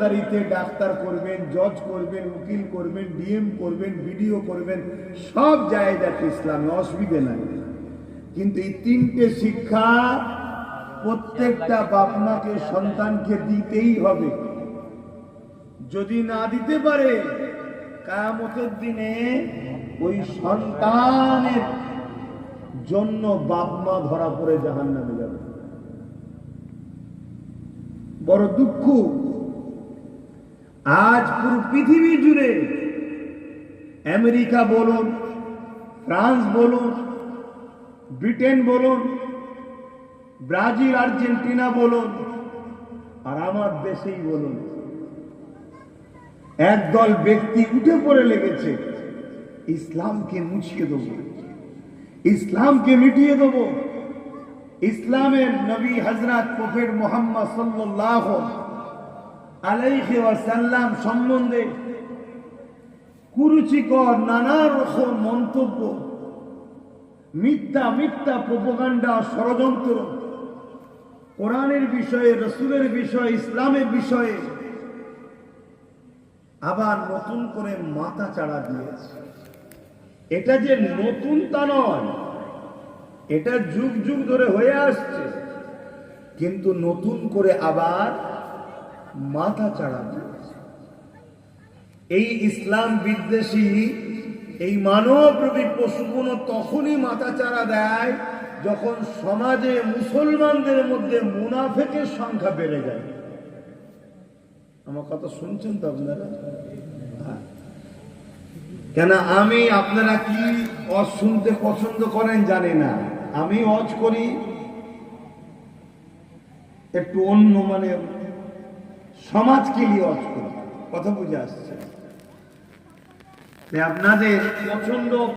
দুনিয়াদারিতে doctor করবেন, জজ করবেন, উকিল করবেন, ডিএম করবেন, বিডিও করবেন, সব জায়েজ আছে ইসলামে, অসুবিধে নাই। কিন্তু এই তিনটে শিক্ষা প্রত্যেকটা বাপ মাকে সন্তানকে দিতেই হবে। যদি না দিতে পারে, কিয়ামতের দিনে ওই সন্তানের জন্য বাপ মা ধরা পড়ে জাহান্নামে যাবে। বড় দুঃখ, আজ পুরো পৃথিবী জুড়ে আমেরিকা বলুন, ফ্রান্স বলুন, ব্রিটেন বলুন, ব্রাজিল, আর্জেন্টিনা বলুন, আর আমার দেশেই বলুন, একদল ব্যক্তি উঠে পড়ে লেগেছে, ইসলামকে মুছিয়ে দেব, ইসলামকে মিটিয়ে দেব। ইসলামের নবী হযরত প্রফেট মুহাম্মদ সাল্লাল্লাহু আলাইহি ওয়াসাল্লাম সম্বন্ধে কুরুচিকর নানা রকম মন্তব্য, মিথ্যা মিথ্যা প্রোপাগান্ডা, ষড়যন্ত্র, কোরআনের বিষয়ে, রাসূলের বিষয়ে, ইসলামের বিষয়ে আবার নতুন করে মাথা চাড়া দিয়েছে। এটা যে নতুন তা নয়, এটা যুগ যুগ ধরে হয়ে আসছে, কিন্তু নতুন করে আবার মাথা চাড়া দিয়েছে। এই ইসলাম বিদ্বেষী এই মানবরূপী পশুগুলো তখনই মাথা চাড়া দেয় যখন সমাজে মুসলমানদের মধ্যে মুনাফিকের সংখ্যা বেড়ে যায়। আমার কথা শুনছেন তো আপনারা? কেন আমি, আপনারা কি ওয়াজ শুনতে পছন্দ করেন জানি না, আমি ওয়াজ করি একটু অন্য, মানে সমাজকে নিয়ে ওয়াজ করি, কথা বুঝে আসছে। আপনাদের পছন্দ